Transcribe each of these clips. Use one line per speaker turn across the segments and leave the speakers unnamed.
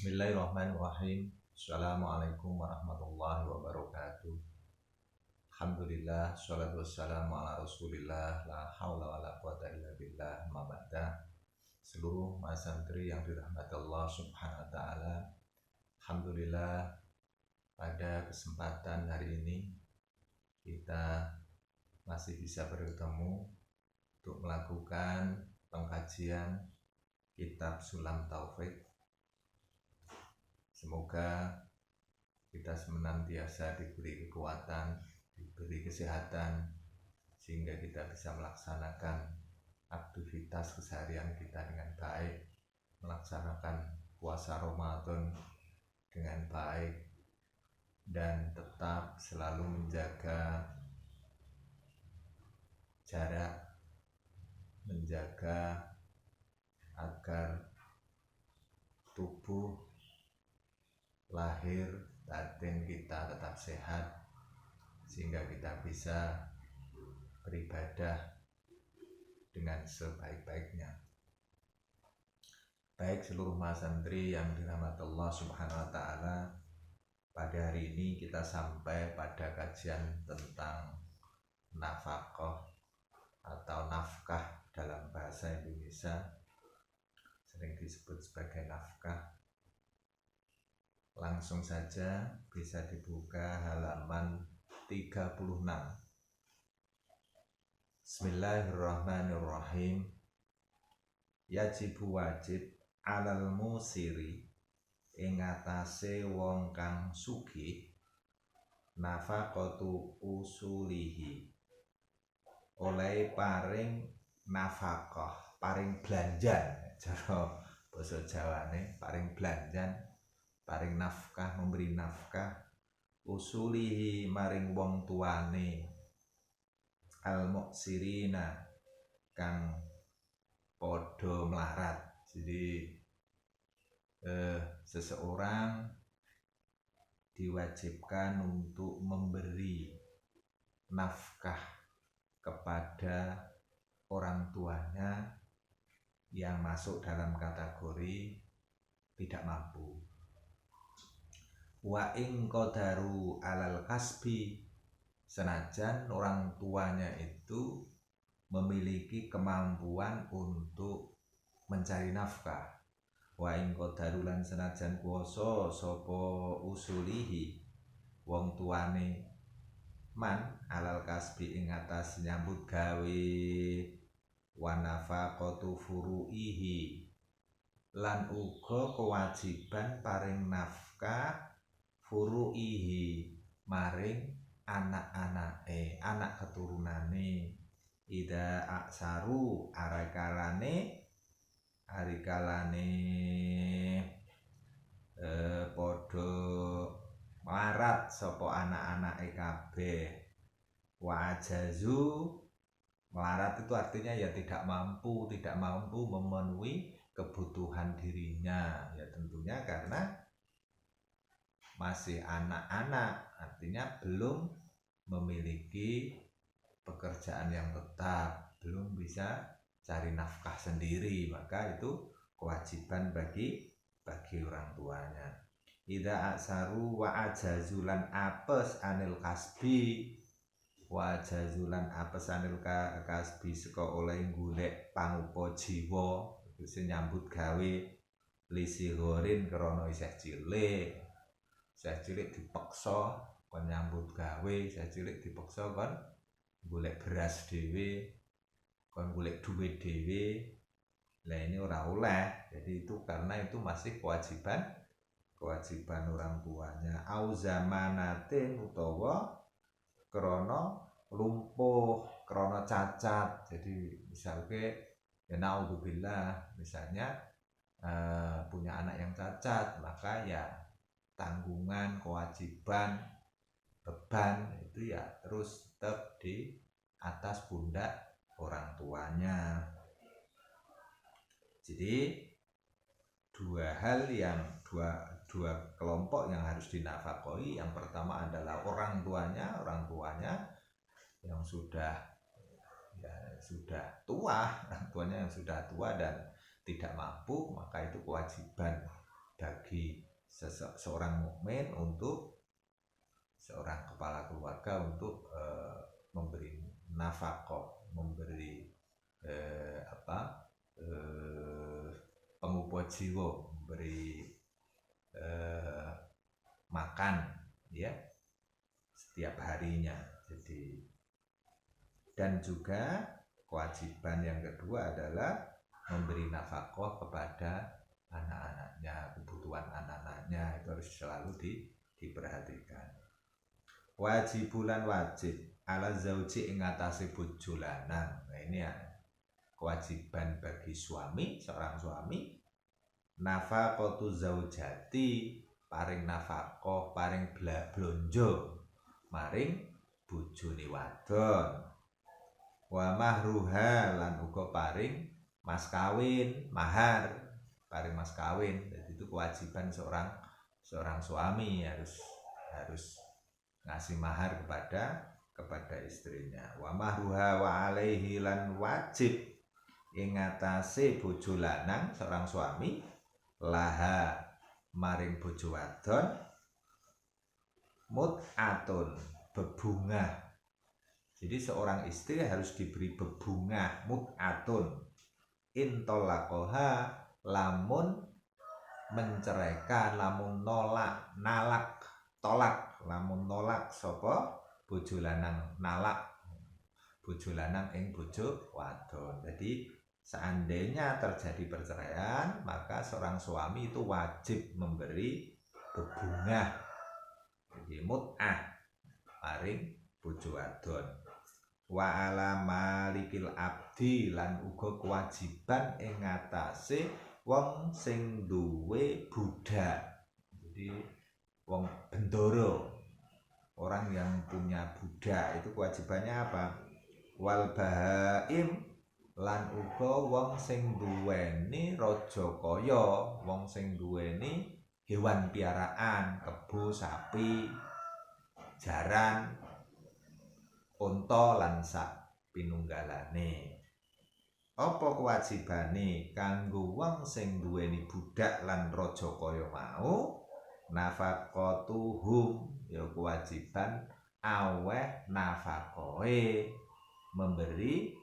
Bismillahirrahmanirrahim. Assalamualaikum warahmatullahi wabarakatuh. Alhamdulillah, sholatu wassalamu ala rasulillah, la hawla wa la quwata illa billah, ma ba'da. Seluruh mas santri yang dirahmati Allah subhanahu wa ta'ala, alhamdulillah pada kesempatan hari ini kita masih bisa bertemu untuk melakukan pengkajian kitab Sulam Taufik. Semoga kita senantiasa diberi kekuatan, diberi kesehatan, sehingga kita bisa melaksanakan aktivitas keseharian kita dengan baik, melaksanakan puasa Ramadan dengan baik, dan tetap selalu menjaga jarak, menjaga agar tubuh lahir batin kita tetap sehat, sehingga kita bisa beribadah dengan sebaik-baiknya. Baik seluruh mas santri yang dirahmati Allah subhanahu wa ta'ala, pada hari ini kita sampai pada kajian tentang nafkah atau nafkah dalam bahasa Indonesia, sering disebut sebagai nafkah. Langsung saja bisa dibuka halaman 36. Bismillahirrahmanirrahim. Yajibu wajib alal musiri ing atase wong kang sugih nafaqatu usulihi, oleh paring nafkah, paring belanjan, cara basa Jawane paring belanjan, paring nafkah, memberi nafkah, usulihi maring wong tuane, al muksirina kang podo melarat. Jadi seseorang diwajibkan untuk memberi nafkah kepada orang tuanya yang masuk dalam kategori tidak mampu. Wa ing qadaru alal kasbi, senajan orang tuanya itu memiliki kemampuan untuk mencari nafkah. Wa ing qadaru lan senajan kuwasa sapa usulihi wong tuane man alal kasbi ing atas nyambut gawe, wa nafaqatu furuihi lan uga kewajiban paring nafkah furuihi maring anak-anake, anak keturunane, ida aksaru arikalane podo melarat sapa anak-anake kabeh. Wa ajazu, melarat itu artinya ya tidak mampu memenuhi kebutuhan dirinya, ya tentunya karena masih anak-anak, artinya belum memiliki pekerjaan yang tetap, belum bisa cari nafkah sendiri, maka itu kewajiban bagi orang tuanya. Ida aksaru wa ajazulan apes anil kasbi, wa ajazulan apes anil kasbi saka oleh golek pangupa jiwa, sing nyambut gawe lisihorin krana isih cilik. Saya cilik dipaksa kon nyambut gawe, saya cilik dipaksa kon golek beras dhewe, kon golek duit dhewe. Lah ini ora oleh. Jadi itu karena itu masih kewajiban orang tuanya. Au zamanatin, utawa krana lumpuh, krana cacat. Jadi misalnya ya naudzubillah, misalnya punya anak yang cacat, maka ya tanggungan, kewajiban, beban itu ya terus tetap di atas pundak orang tuanya. Jadi dua kelompok yang harus dinafkahi. Yang pertama adalah orang tuanya yang sudah tua, orang tuanya yang sudah tua dan tidak mampu, maka itu kewajiban bagi seorang mukmin, untuk seorang kepala keluarga untuk memberi nafkah, memberi pengupo jiwa, memberi makan ya setiap harinya. Jadi, dan juga kewajiban yang kedua adalah memberi nafkah kepada anak-anaknya, kebutuhan anak-anaknya itu harus selalu diperhatikan. Wajibulan wajib ala zauji ing atase bojo lanang. Nah, ini ya kewajiban bagi suami, seorang suami, nafaqatu zaujati, paring nafkah, paring blonjo maring bojone wadon. Wa mahruha, lan uga paring mas kawin, mahar, paring mas kawin. Jadi itu kewajiban seorang suami, harus ngasih mahar kepada istrinya. Wa mahruha wa alaihi, lan wajib ing atase bojo lanang seorang suami, laha maring bojo wadon, mut'atun, bebungah. Jadi seorang istri harus diberi bebungah, mut'atun, intolaqoha, lamun menceraikan, lamun lamun nolak sapa bojo lanang, nalak bojo lanang ing bojo wadon. Jadi seandainya terjadi perceraian, maka seorang suami itu wajib memberi bebungah, jadi mut'ah, paring bojo wadon. Wa ala malikil abdi, lan uga kewajiban ing ngatasé wong sing duwe budak. Jadi wong bendoro, orang yang punya budak itu kewajibannya apa? Wal bahaim, lan uga wong sing duweni raja kaya, wong sing duweni hewan piaraan, kebo, sapi, jaran, unta lan sak pinunggalane. Apa kewajibane kanggo wong sing duweni budak lan raja kaya mau? Nafaqatuhum, ya kewajiban aweh nafaqohe, memberi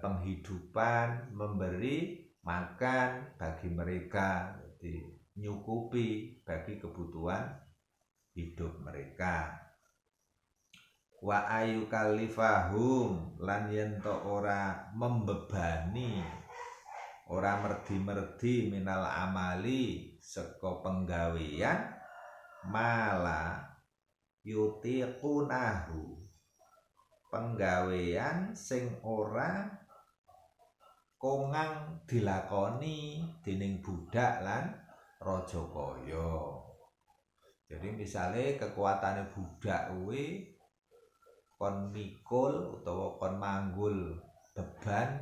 penghidupan, memberi makan bagi mereka, jadi nyukupi bagi kebutuhan hidup mereka. Wa ayu kalifahum, lan yen to ora membebani, ora merdi-merdi minal amali saka penggawean, mala yutiqunahu, penggawean sing ora kongang dilakoni dening budak lan raja kaya. Jadi misalnya kekuatannya budak kuwi kon mikul utawa kon manggul beban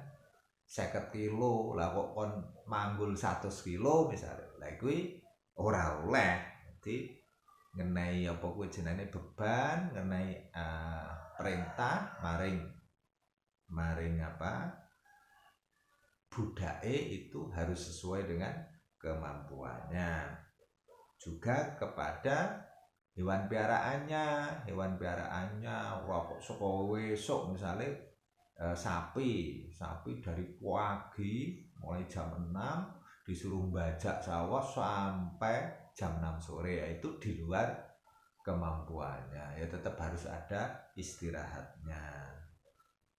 50 kilo, lah kok kon manggul 100 kilo misalnya, lah kuwi ora oleh. Jadi ngenai apa kuwi jenenge beban, ngenai perintah maring apa budake itu harus sesuai dengan kemampuannya. Juga kepada hewan piaraannya kok saka wesuk misalnya sapi dari pagi mulai jam 6 disuruh bajak sawah sampai jam 6 sore, itu di luar kemampuannya, ya tetap harus ada istirahatnya.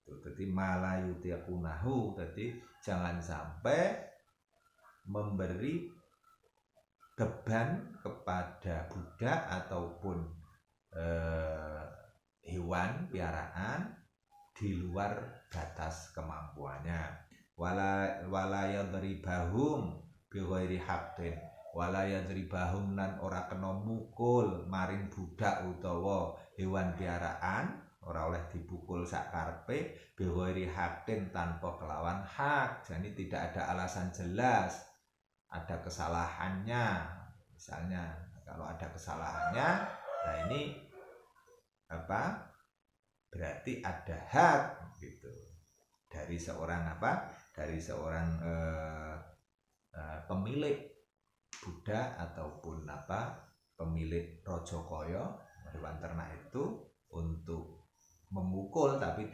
Jadi malayu tiakunahu, jadi jangan sampai memberi beban kepada budak ataupun hewan piaraan di luar batas kemampuannya. Wala yadribahum bi ghairi haqqin, wala yadribahum, lan ora kena mukul maring budak utawa hewan piaraan, ora oleh dipukul sak karepe, bi ghairi haqqin, tanpa kelawan hak. Jadi tidak ada alasan jelas, ada kesalahannya. Misalnya kalau ada kesalahannya, nah ini apa? Berarti ada hak gitu dari seorang pemilik budak ataupun pemilik Rajakaya, hewan ternak itu untuk memukul, tapi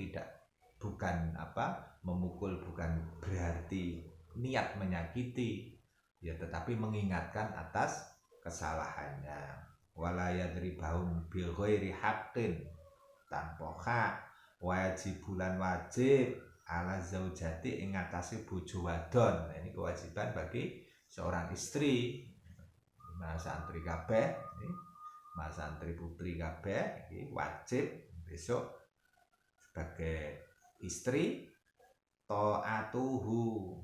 memukul bukan berarti niat menyakiti, ya, tetapi mengingatkan atas kesalahannya. Wala yadribahum bil ghairi haqqin, tanpa hak, wajibulan wajib ala zaujati ing ngatasi bojo wadon. Nah, ini kewajiban bagi seorang istri. Mas santri kabeh, mas santri putri kabeh iki wajib besok sebagai istri taatuhu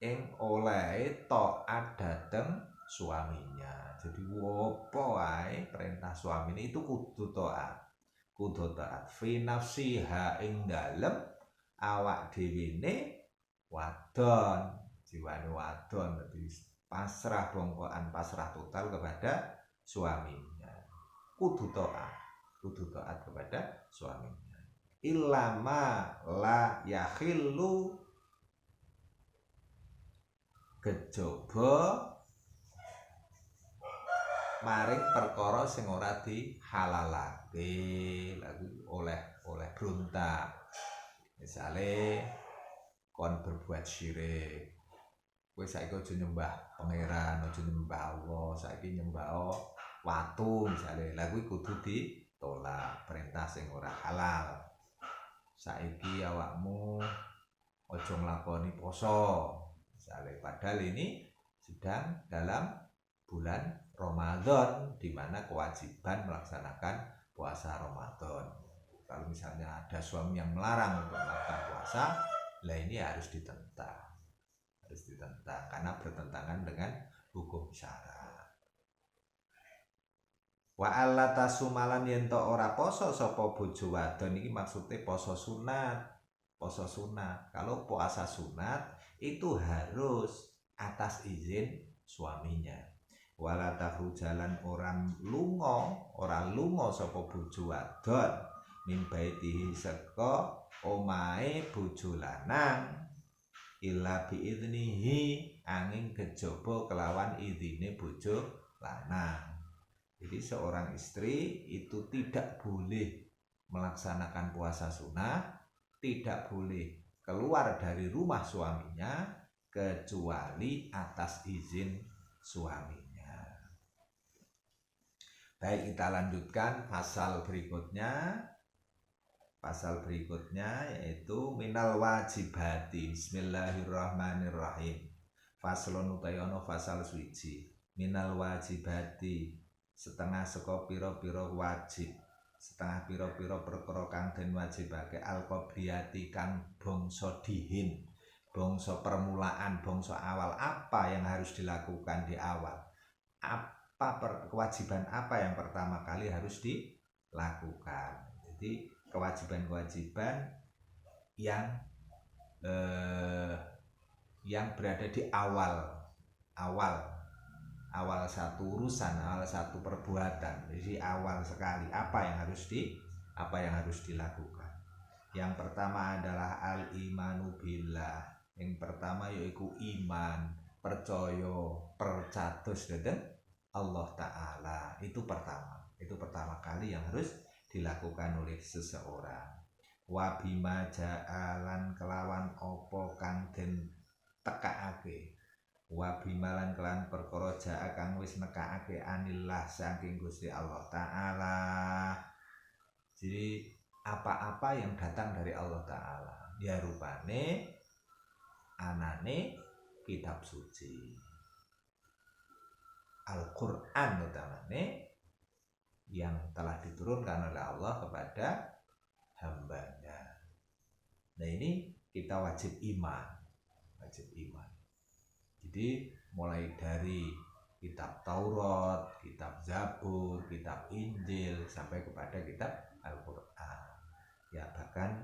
ing oleh taat dateng suaminya. Jadi apa wae perintah suami itu kudu taat. Kudu taat fi nafsiha ing dalem awak dhewene wadon, jiwane wadon, dadi pasrah bongkoan, pasrah total kepada suaminya. Kudu taat kepada suaminya. Ilama la yakhillu, kejaba maring perkara sing ora dihalalake, oleh brontak. Misale kon berbuat syirik, kowe saiki aja nyembah pangeran, aja nyembah Allah, saiki nyembah watu misale. Lah kuwi kudu ditolak, perintah sing ora halal. Saiki awakmu aja nglakoni poso misale, padahal ini sedang dalam bulan Ramadan, di mana kewajiban melaksanakan puasa Ramadan. Kalau misalnya ada suami yang melarang untuk melakukan puasa, lah ini harus ditentang karena bertentangan dengan hukum syara. Wa alla tasumalan yen to ora poso sapa bojo wadon, iki maksudnya poso sunat. Kalau puasa sunat itu harus atas izin suaminya. Wala jalan orang lunga sapa bojo wadon min baitihi saka omahe bojo lanang illa biidnihi, angin kejaba kelawan idine bojo lanang. Jadi seorang istri itu tidak boleh melaksanakan puasa sunnah, tidak boleh keluar dari rumah suaminya kecuali atas izin suaminya. Baik, kita lanjutkan pasal berikutnya yaitu minal wajibati. Bismillahirrahmanirrahim. Faslun utayono fasal suci. Minal wajibati, setengah saka pira-pira wajib, setengah pira-pira perkara kang den wajibake al-qabliyati kang bangsa dihin, bangsa permulaan, bangsa awal. Apa yang harus dilakukan di awal? Kewajiban apa yang pertama kali harus dilakukan? Jadi kewajiban-kewajiban yang berada di awal satu urusan, awal satu perbuatan. Jadi awal sekali apa yang harus dilakukan. Yang pertama adalah al-imanu billah. Yang pertama yaitu iman, percados dhateng Allah Ta'ala. Itu pertama kali yang harus dilakukan oleh seseorang. Wa bima ja'alan kelawan opo kang den tekaake, wa bimalan kelan perkara ja'a kang wis nekaake anillah saking Gusti Allah Ta'ala. Jadi apa-apa yang datang dari Allah Ta'ala, ya rupane anane kitab suci Al-Quran utamane yang telah diturunkan oleh Allah kepada hambanya. Nah, ini kita wajib iman. Jadi mulai dari kitab Taurat, kitab Zabur, kitab Injil sampai kepada kitab Al-Quran. Ya, bahkan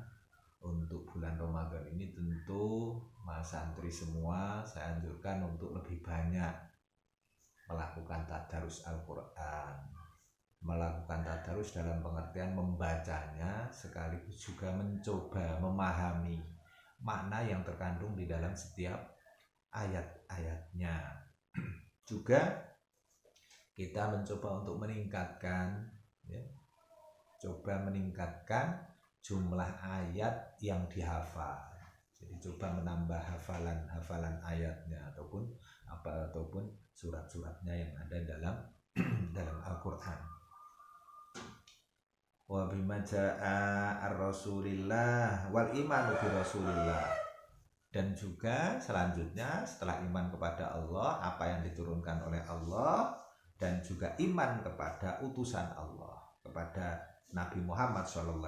untuk bulan Ramadan ini tentu mas santri semua saya anjurkan untuk lebih banyak melakukan tadarus Al-Quran. Melakukan tadarus dalam pengertian membacanya sekaligus juga mencoba memahami makna yang terkandung di dalam setiap ayat-ayatnya. juga kita mencoba untuk meningkatkan, ya, coba meningkatkan jumlah ayat yang dihafal. Jadi coba menambah hafalan ayatnya ataupun surat-suratnya yang ada dalam dalam Al-Qur'an. Wa bima jaa ar-rasulillah wal imanu bi rasulillah. Dan juga selanjutnya setelah iman kepada Allah, apa yang diturunkan oleh Allah, dan juga iman kepada utusan Allah, kepada Nabi Muhammad SAW.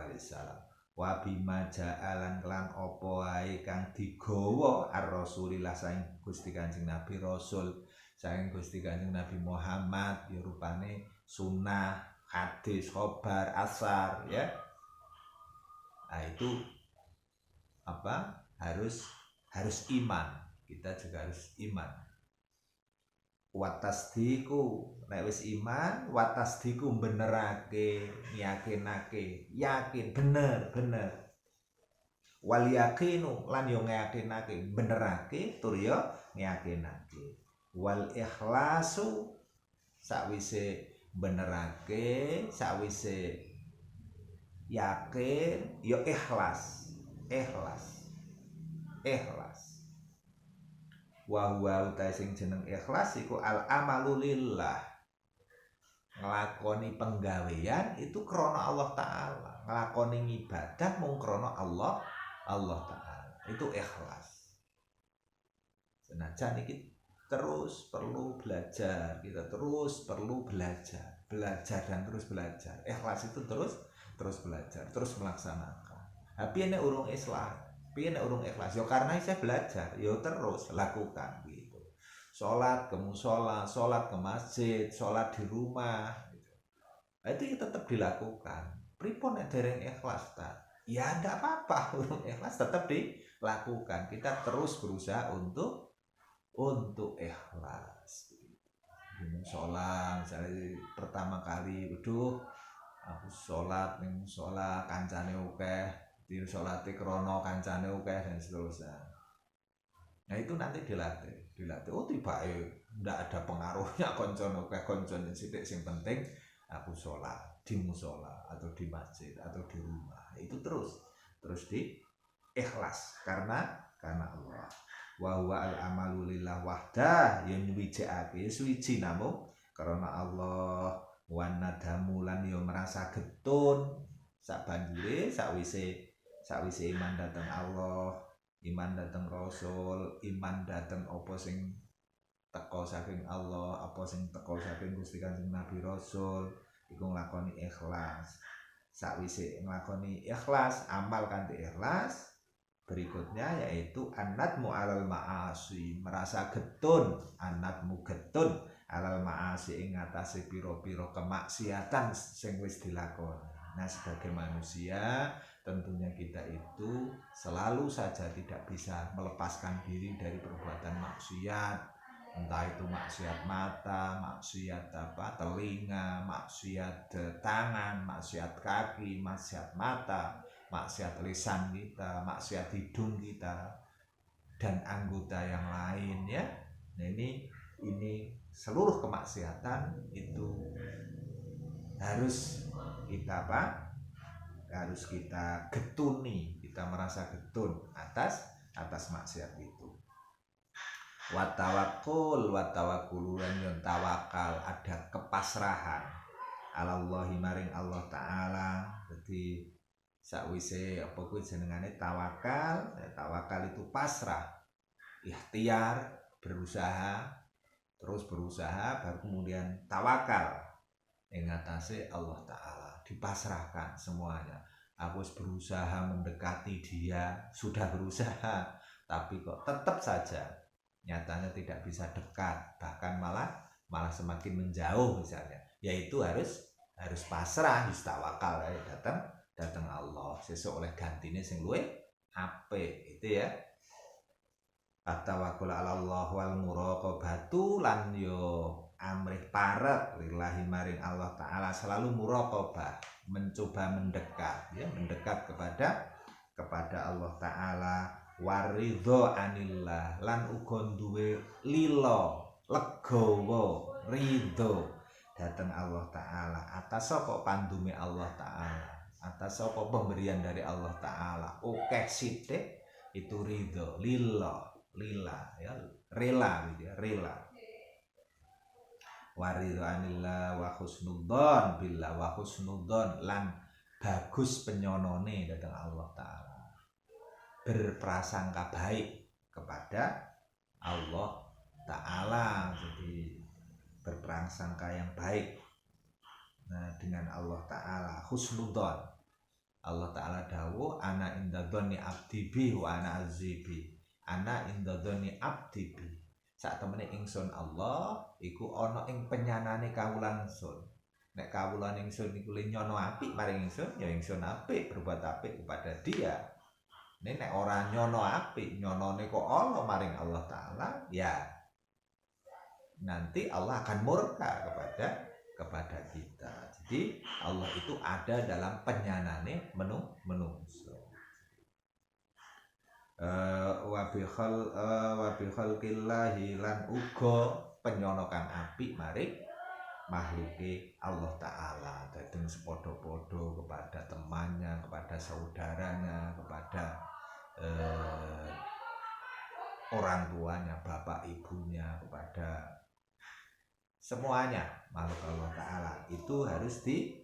Wa bima ja'alan kelan apa wae kang digawa ar-rasulillah saing Gusti Kanjeng Nabi Rasul, saing Gusti Kanjeng Nabi Muhammad, ya rupane sunnah, hadis, khobar, asar, ya. Nah, itu apa? Harus iman. Kita juga harus iman. Watasdiku, nek wis iman, watasdiku benerake, yakinake, yakin bener. Wal yakinu lan yo yakinake, benerake tur yo yakinake. Wal ikhlasu sakwise benerake, sakwise yakin yo ikhlas. Wa huwa utai sing jeneng ikhlas iku al amalu lillah, nglakoni penggawean itu krana Allah Ta'ala, nglakoni ibadah mung krana Allah Ta'ala, itu ikhlas. Senajan iki terus perlu belajar, kita terus perlu belajar dan terus belajar. Ikhlas itu terus belajar, terus melaksanakan. Tapi nek urung ikhlas, yo karena saya belajar, yo terus lakukan gitu. Sholat ke musola, sholat ke masjid, sholat di rumah, gitu. Nah, itu tetap dilakukan. Pripun nek dereng ikhlas ta? Ya ndak apa-apa, urung ikhlas tetap dilakukan. Kita terus berusaha untuk ikhlas. Di musola, misalnya pertama kali, aku sholat ning musola kancane akeh, di sholati krono kancane akeh dan seterusnya. Nah itu nanti dilatih. Oh tiba ndak ada pengaruhnya koncon sithik, sing penting aku sholat di musola atau di masjid atau di rumah. Itu terus di ikhlas karena Allah. Wa huwa al amalu lillah wahdah, yen wijake suwiji namung karena Allah. Wan nadamu lan yo merasa getun sabanjure sakwise iman dateng Allah, iman dateng Rasul, iman dateng apa sing teko saking Allah, apa sing teko saking Gusti Kanjeng Nabi Rasul, iku nglakoni ikhlas. Sakwise nglakoni ikhlas, amal kanthi ikhlas, berikutnya yaitu anadmu alal ma'asi, merasa getun, anadmu getun alal ma'asi ing ngatasi piro-piro kemaksiatan sing wis dilakoni. Nah, sebagai manusia tentunya kita itu selalu saja tidak bisa melepaskan diri dari perbuatan maksiat, entah itu maksiat mata, maksiat telinga, maksiat tangan, maksiat kaki, maksiat mata, maksiat lisan kita, maksiat hidung kita, dan anggota yang lain, ya. Nah, ini seluruh kemaksiatan itu harus kita getuni, kita merasa getun atas maksiat itu. Wa tawakkululan yon tawakal, ada kepasrahan alallahi maring Allah Ta'ala. Jadi sakwise apa kuwi jenengane tawakal, tawakal itu pasrah, ikhtiar, terus berusaha baru kemudian tawakal ing atase Allah Ta'ala, dipasrahkan semuanya. Aku berusaha mendekati dia, sudah berusaha, tapi kok tetap saja nyatanya tidak bisa dekat, bahkan malah semakin menjauh misalnya. Yaitu harus pasrah, harus tawakal, datang Allah, sesuk oleh gantine sing luwih apik, itu ya. At-tawakkul 'ala Allah wal muraqabatu lan yo amrih parek lillahi maring Allah Ta'ala, selalu muraqabah, mencoba mendekat kepada Allah Ta'ala. Waridho anillah lan uga duwe lilo legowo ridho datang Allah Ta'ala atas apa pandume Allah Ta'ala, atas apa pemberian dari Allah Ta'ala. Oke sithik itu ridho lillah ya, rela gitu ya, rela. Waridhanillah wa husnudzon billah wa husnudzon lan bagus penyonone datang Allah Ta'ala, berprasangka baik kepada Allah Ta'ala, jadi berprasangka yang baik dengan Allah Ta'ala. Husnudzon, Allah Ta'ala dawuh ana inda dzanni abdi bi wa ana azibi, ana inda dzanni abdi bi, sak temene ingsun Allah iku ana ing penyanane kawula ingsun. Nek kawula ingsun iku le nyono apik maring ingsun, ya ingsun apik berbuat apik kepada dia. Nek ora nyono apik, nyonone kok ana maring Allah Ta'ala, ya nanti Allah akan murka kepada kita. Jadi Allah itu ada dalam penyanane menungso. Wa bi khalqillahi lan uga penyonokan apik maring makhluke Allah Ta'ala, dadeng sepodo-podo kepada temannya, kepada saudaranya, kepada orang tuanya, bapak ibunya, kepada semuanya makhluk Allah Ta'ala itu harus di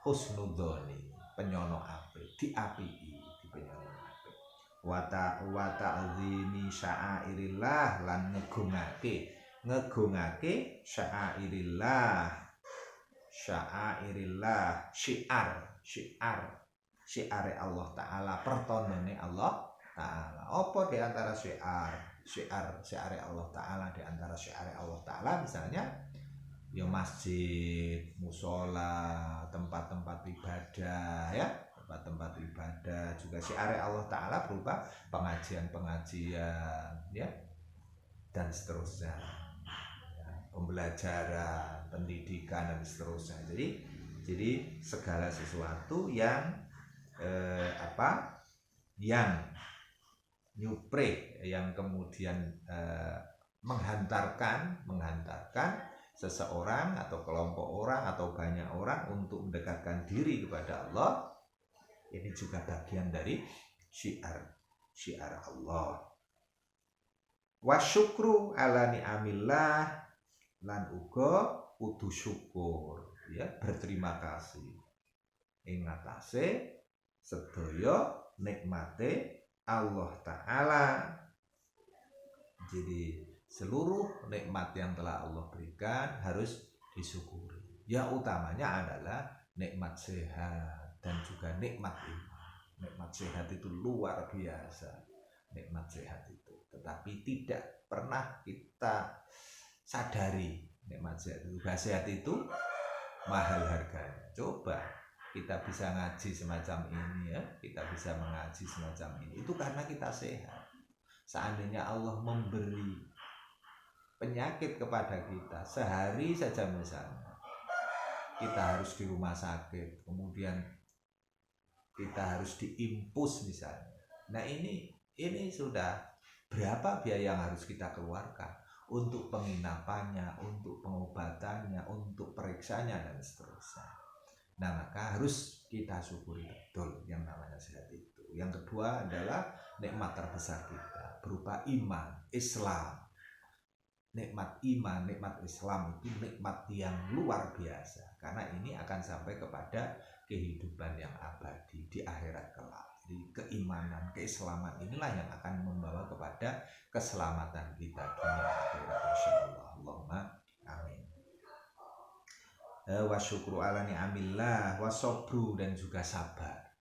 husnudzoni, penyono apik, diapii, di penyono apik. Wa ta'zimi sya'airillah lan ngegungake sya'airillah, syiar Allah Ta'ala, pertondone Allah Ta'ala. Apa di antara syiar Allah Ta'ala? Di antara syiar Allah Ta'ala misalnya ya masjid, musola, tempat-tempat ibadah ya, tempat-tempat ibadah juga syiar Allah Ta'ala berupa pengajian ya dan seterusnya, pembelajaran, pendidikan dan seterusnya. Jadi segala sesuatu yang yang nyupre, yang kemudian menghantarkan seseorang atau kelompok orang atau banyak orang untuk mendekatkan diri kepada Allah, ini juga bagian dari syiar Allah. Wasyukru ala ni'amillah lan uga kudu syukur ya, berterima kasih ing atase sedaya nikmate Allah Ta'ala. Jadi seluruh nikmat yang telah Allah berikan harus disyukuri. Yang utamanya adalah nikmat sehat dan juga nikmat iman. Nikmat sehat itu luar biasa, nikmat sehat itu, tetapi tidak pernah kita sadari nikmat sehat itu. Sehat itu mahal harganya. Coba kita bisa ngaji semacam ini ya, kita bisa mengaji semacam ini, itu karena kita sehat. Seandainya Allah memberi penyakit kepada kita sehari saja misalnya, kita harus di rumah sakit, kemudian kita harus diimpus misalnya. Nah ini sudah berapa biaya yang harus kita keluarkan untuk penginapannya, untuk pengobatannya, untuk periksanya dan seterusnya. Nah maka harus kita syukuri betul yang namanya sehat itu. Yang kedua adalah nikmat terbesar kita berupa iman, Islam. Nikmat iman, nikmat Islam itu nikmat yang luar biasa, karena ini akan sampai kepada kehidupan yang abadi di akhirat kelak. Jadi keimanan, keislaman inilah yang akan membawa kepada keselamatan kita dunia akhirat insyaallah. Allahumma amin. Wa syukru ala ni'amillah wa sabru, dan juga sabar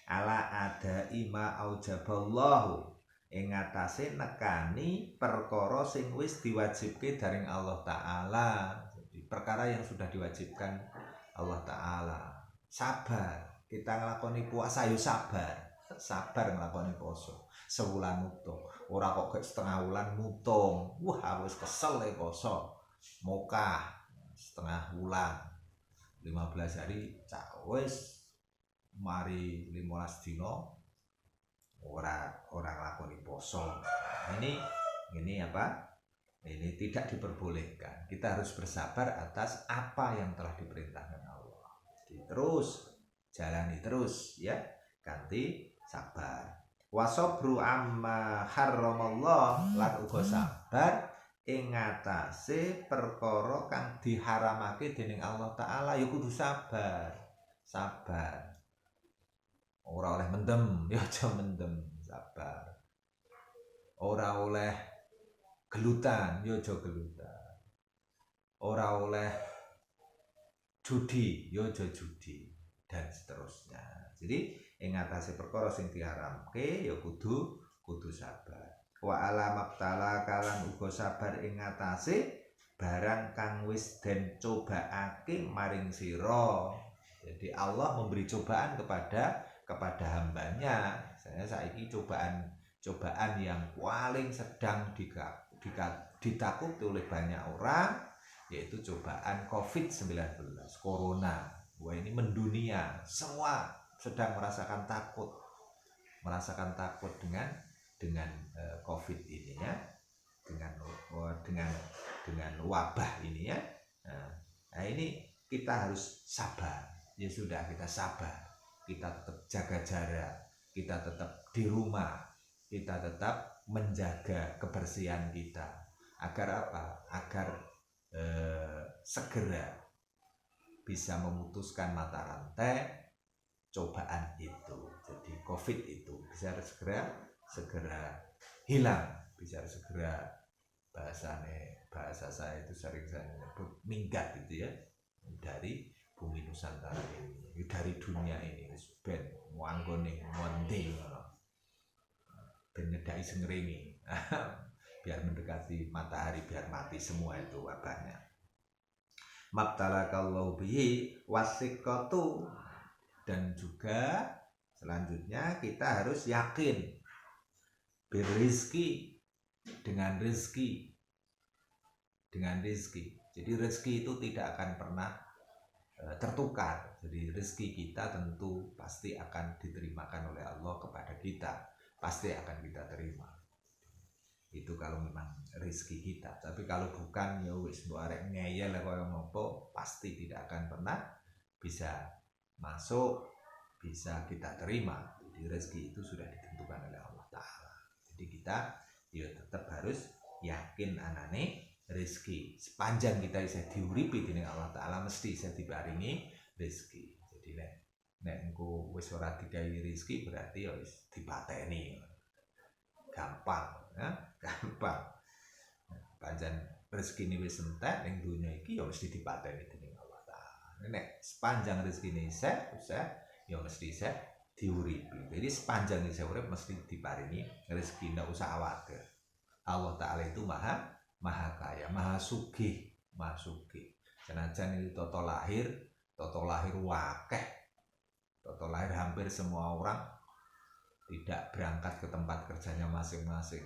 ala ada ima aujaballahu ing atase nekani perkara sing wis diwajibke daring Allah Ta'ala. Jadi perkara yang sudah diwajibkan Allah Ta'ala. Sabar, kita nglakoni puasa yo sabar nglakoni poso sewulan mutung, ora kok setengah wulan mutung, wah wis kesel e poso mokah setengah bulan 15 hari cak wis mari 15 dino orang lakoni poso. Ini apa? Ini tidak diperbolehkan. Kita harus bersabar atas apa yang telah diperintahkan Allah. Jadi terus jalani terus ya, ganti sabar. Wasobru amma harramallah, lan uga sabar ing ngatasé perkara kang diharamake dening Allah taala, ya kudu sabar. Sabar. Ora oleh mendem, ya aja mendem, sabar. Ora oleh gelutan, ya aja gelutan. Ora oleh judi, ya aja judi, dan seterusnya. Jadi ing ngatasé perkara sing diharamke ya kudu sabar. Wa alamat tala kalan uga sabar ing ngatasé barang kang wis den cobaake maring sira. Jadi Allah memberi cobaan kepada hambanya. Saya saiki cobaan yang paling sedang ditakuti oleh banyak orang, yaitu cobaan COVID-19, Corona. Wah, ini mendunia, semua sedang merasakan takut dengan COVID ini ya, dengan wabah ini ya. Nah ini kita harus sabar. Ya sudah, kita sabar, kita tetap jaga jarak, kita tetap di rumah, kita tetap menjaga kebersihan kita. Agar apa? Agar segera bisa memutuskan mata rantai cobaan itu. Jadi COVID itu bisa segera hilang, bisa segera, bahasa saya itu sering saya menyebut minggat gitu ya, dari bumi Nusantara ini, dari dunia ini. Ben wanggone monde ben nyedaki sengringi biar mendekati matahari, biar mati semua itu wabahnya. Mabtalakallahu bihi wasiqatu, dan juga selanjutnya kita harus yakin berizki, dengan rezeki. Jadi rezeki itu tidak akan pernah tertukar. Jadi rezeki kita tentu pasti akan diterimakan oleh Allah kepada kita, pasti akan kita terima. Itu kalau memang rezeki kita. Tapi kalau bukan, ya wis mbok arek ngeyel kaya ngopo, pasti tidak akan pernah bisa masuk, bisa kita terima. Jadi rezeki itu sudah ditentukan oleh Allah taala. Jadi kita ya tetap harus yakin anane rezeki. Sepanjang kita bisa diuripi dening Allah taala, mesti bisa diparingi rezeki. Jadi nek engko wis ora digawe rezeki, berarti ya wis dipateni. Gampang ya, gampang. Pancen rezeki ini wis entek ning dunya iki ya mesti dipateni dening Allah taala. Nek sepanjang rezeki ini isih ya mesti isih diuripi. Jadi sepanjang isih urip mesti diparingi rezeki, ndak usah khawatir. Allah taala itu maha kaya, maha sugih. Senajan itu toto lahir wakeh, toto lahir hampir semua orang tidak berangkat ke tempat kerjanya masing-masing.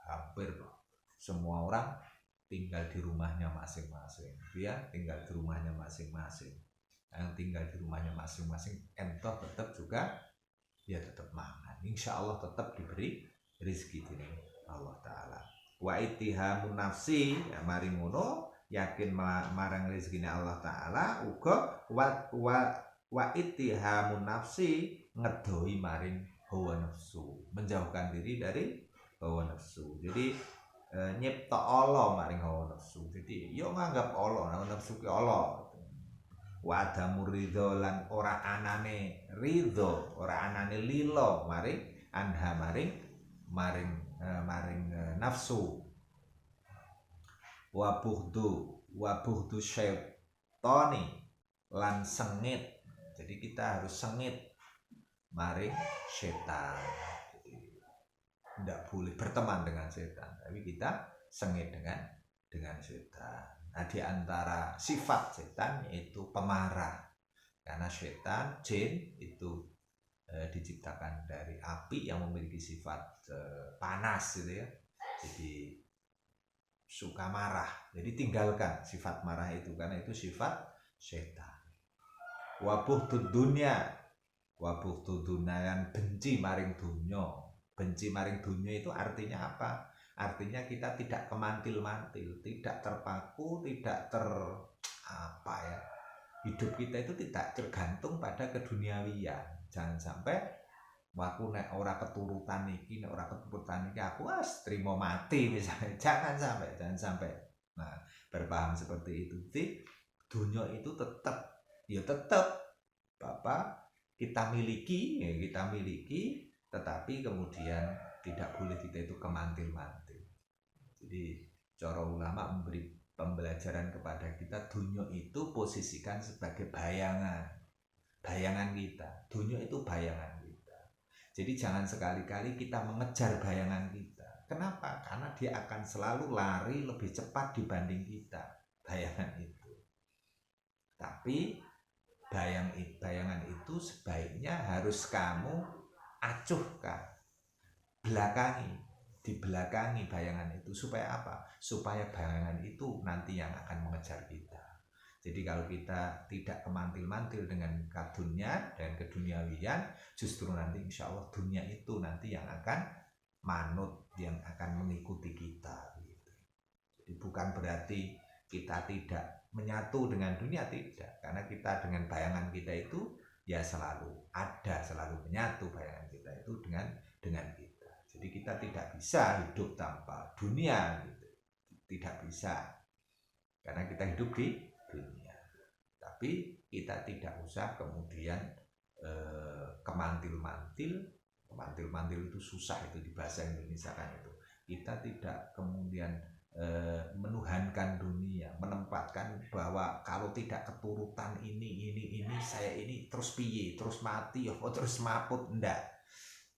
Hampir semua orang tinggal di rumahnya masing-masing. Dia tinggal di rumahnya masing-masing. Yang tinggal di rumahnya masing-masing entah tetap juga dia tetap mangan. Insya Allah tetap diberi rezeki ini Allah taala. Wa ittihamun nafsi, ya mari ngono yakin marang rezekine Allah taala, uga wa ittihamun nafsi, ngedoi maring hawa nafsu, menjauhkan diri dari hawa nafsu. Jadi nyipta Allah maring hawa nafsu. Jadi yo nganggap Allah, hawa nafsu ki Allah. Wa adamu ridho, lan ora anane ridho, ora anane lilo maring anha maring nafsu. Wa bughdu syaitani, lan sengit. Jadi kita harus sengit maring setan. Jadi tidak boleh berteman dengan setan, tapi kita sengit dengan setan. Nah, di antara sifat setan yaitu pemarah. Karena setan, jin itu diciptakan dari api yang memiliki sifat panas gitu ya. Jadi suka marah. Jadi tinggalkan sifat marah itu, karena itu sifat setan. Wabuhtud dunya, wabuhtud dunyan, benci maring dunya. Benci maring dunya itu artinya apa? artinya kita tidak kemantil-mantil, tidak terpaku, tidak apa ya, hidup kita itu tidak tergantung pada keduniawian. Jangan sampai aku nek ora keturutan iki, aku trimo mati misalnya. Jangan sampai. Nah, berpaham seperti itu. Jadi dunia itu tetap Bapak kita miliki, tetapi kemudian tidak boleh kita itu kemantil-mantil. Jadi cara ulama memberi pembelajaran kepada kita, dunia itu posisikan sebagai bayangan kita. Dunia itu bayangan kita. Jadi jangan sekali-kali kita mengejar bayangan kita. Kenapa? Karena dia akan selalu lari lebih cepat dibanding kita, bayangan itu. Tapi bayangan itu sebaiknya harus kamu acuhkan, dibelakangi bayangan itu. Supaya apa? Supaya bayangan itu nanti yang akan mengejar kita. Jadi kalau kita tidak kemantil-mantil dengan dunia dan keduniawian, justru nanti insya Allah dunia itu nanti yang akan manut, yang akan mengikuti kita. Jadi bukan berarti kita tidak menyatu dengan dunia, tidak. Karena kita dengan bayangan kita itu ya selalu ada, selalu menyatu bayangan kita itu dengan kita. Jadi kita tidak bisa hidup tanpa dunia, gitu. Tidak bisa. Karena kita hidup di dunia. Tapi kita tidak usah kemudian kemantil-mantil itu susah itu di bahasa Indonesia kan itu. Kita tidak kemudian menuhankan dunia, menempatkan bahwa kalau tidak keturutan ini saya ini terus piye, terus mati, terus maput, enggak.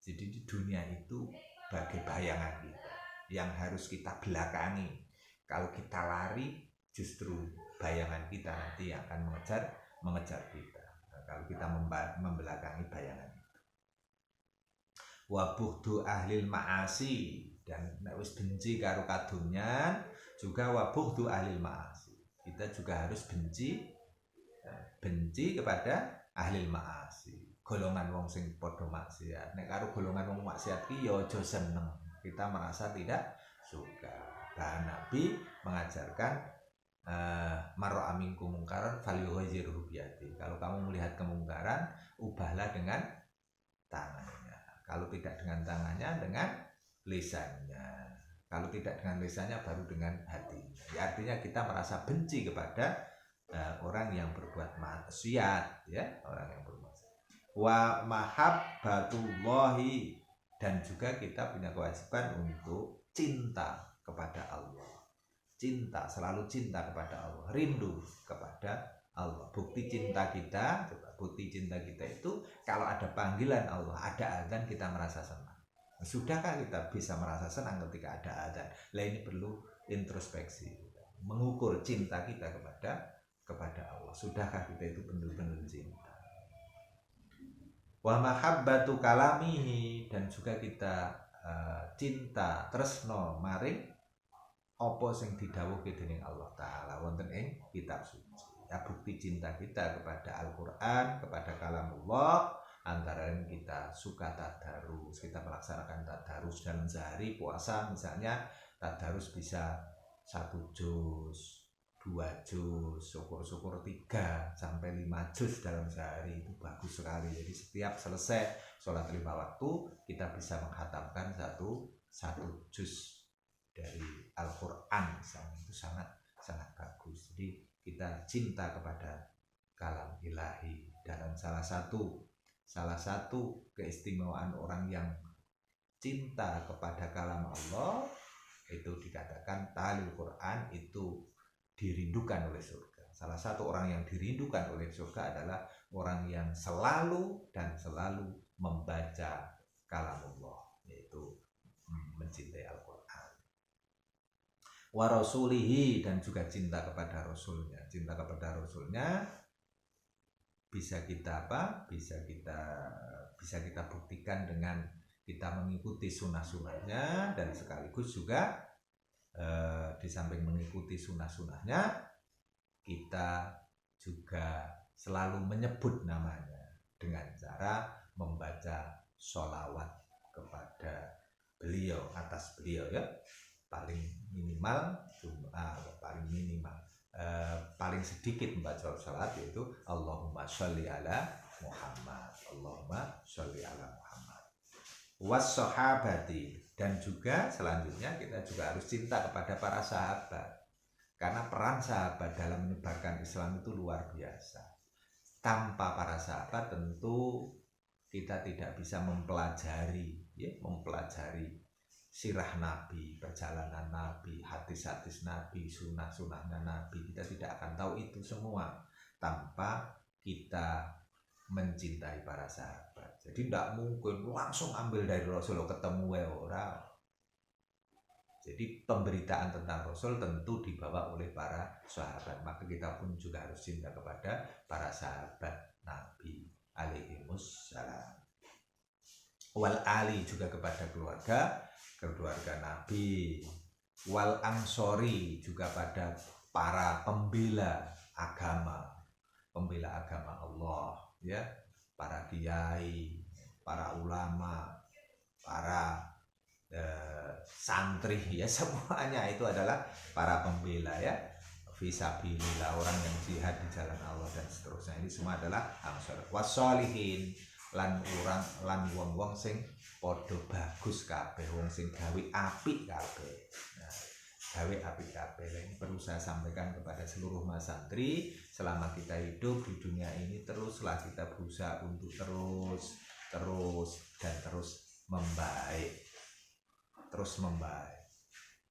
Jadi di dunia itu bagai bayangan kita yang harus kita belakangi. Kalau kita lari, justru bayangan kita nanti yang akan mengejar kita. Nah, kalau kita membelakangi bayangan itu. Wa bughdu ahlil ma'asi, dan nek wis benci karo kadonyan juga wa bughdu ahlil ma'asi. Kita juga harus benci kepada ahlil ma'asi. Golongan wong sing padha maksiat. Nek karo golongan wong maksiat ki ya aja seneng. Kita merasa tidak suka. Bahkan Nabi mengajarkan marra minkum mungkaran falyughayyirhu biyadihi. Kalau kamu melihat kemungkaran, ubahlah dengan tangannya. Kalau tidak dengan tangannya, dengan lisannya. Kalau tidak dengan lisannya, baru dengan hatinya. Ya, artinya kita merasa benci kepada orang yang berbuat maksiat, ya, orang yang berbuat maksiat. Wa mahabbatullahi, dan juga kita punya kewajiban untuk cinta kepada Allah. Selalu cinta kepada Allah, rindu kepada Allah. Bukti cinta kita itu kalau ada panggilan Allah, ada azan, kita merasa senang. Sudahkah kita bisa merasa senang ketika ada azan? Lah ini perlu introspeksi, mengukur cinta kita kepada Allah. Sudahkah kita itu benar-benar cinta? Wa mahabbatu kalamihi, dan juga kita cinta tresno maring apa sing didhawuhke dening Allah Ta'ala wonten ing kitab suci. Ya, bukti cinta kita kepada Al-Quran, kepada kalamullah, antara lain kita suka tadarus, kita melaksanakan tadarus dalam sehari. Puasa misalnya, tadarus bisa 1 juz, 2 juz, syukur-syukur 3 sampai 5 juz dalam sehari. Itu bagus sekali. Jadi setiap selesai sholat 5 waktu, kita bisa menghatamkan satu juz dari Al-Quran misalnya. Itu sangat bagus. Jadi kita cinta kepada kalam ilahi. Dan salah satu keistimewaan orang yang cinta kepada kalam Allah itu dikatakan talil Quran itu dirindukan oleh surga. Salah satu orang yang dirindukan oleh surga adalah orang yang selalu membaca kalam Allah, yaitu mencintai Al-Quran. Wa rasulihi, dan juga cinta kepada Rasulnya. Cinta kepada Rasulnya bisa kita bisa kita buktikan dengan kita mengikuti sunnah-sunnahnya, dan sekaligus juga di samping mengikuti sunnah-sunnahnya, kita juga selalu menyebut namanya dengan cara membaca sholawat kepada beliau, atas beliau, ya. paling minimal paling minimal paling sedikit membaca salat yaitu Allahumma sholli ala Muhammad, Allahumma sholli ala Muhammad. Was sahabati, dan juga selanjutnya kita juga harus cinta kepada para sahabat, karena peran sahabat dalam menyebarkan Islam itu luar biasa. Tanpa para sahabat tentu kita tidak bisa mempelajari sirah Nabi, perjalanan Nabi, hadis-hadis Nabi, sunnah-sunnahnya Nabi. Kita tidak akan tahu itu semua tanpa kita mencintai para sahabat. Jadi tidak mungkin langsung ambil dari Rasul ketemu orang. Jadi pemberitaan tentang Rasul tentu dibawa oleh para sahabat. Maka kita pun juga harus cinta kepada para sahabat Nabi alaihimus salam. Wal ali, juga kepada keluarga Nabi. Wal ansori, juga pada para pembela agama Allah, ya, para kiai, para ulama, para santri, ya, semuanya itu adalah para pembela, ya, fisabilillah, orang yang jihad di jalan Allah dan seterusnya. Ini semua adalah ansor. Wasolihin, lan wong-wong sing padha bagus kabeh, wong sing gawe apik kabeh. Nah, gawe apik kabeh ini perlu saya sampaikan kepada seluruh mas santri. Selama kita hidup di dunia ini, teruslah kita berusaha untuk terus membaik.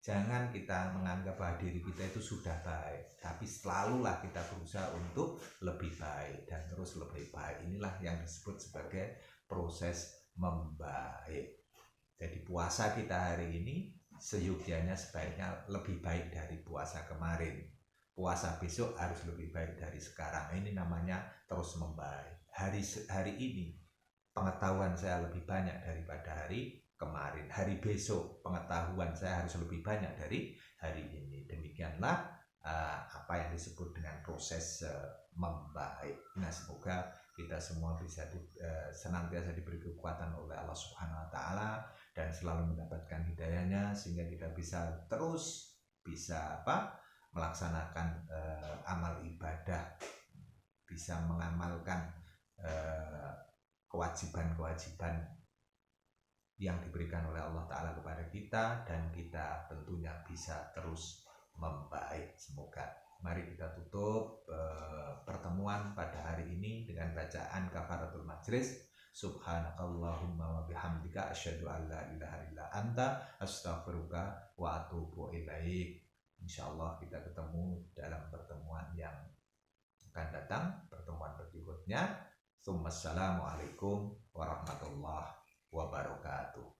Jangan kita menganggap bahwa diri kita itu sudah baik, tapi selalulah kita berusaha untuk lebih baik dan terus lebih baik. Inilah yang disebut sebagai proses membaik. Jadi puasa kita hari ini seyogyanya sebaiknya lebih baik dari puasa kemarin. Puasa besok harus lebih baik dari sekarang. Ini namanya terus membaik. Hari ini pengetahuan saya lebih banyak daripada hari kemarin. Hari besok pengetahuan saya harus lebih banyak dari hari ini. Demikianlah apa yang disebut dengan proses membaik. Nah, semoga kita semua bisa senantiasa diberi kekuatan oleh Allah Subhanahu wa taala dan selalu mendapatkan hidayahnya, sehingga kita bisa terus melaksanakan amal ibadah, bisa mengamalkan kewajiban-kewajiban yang diberikan oleh Allah Ta'ala kepada kita, dan kita tentunya bisa terus membaik. Semoga. Mari kita tutup pertemuan pada hari ini dengan bacaan kafaratul majlis. Subhanakallahumma wa bihamdika asyhadu an la ilaha illa anta astaghfiruka wa atubu ilaik. Insyaallah kita ketemu dalam pertemuan yang akan datang, pertemuan berikutnya. Assalamualaikum warahmatullahi wabarakatuh.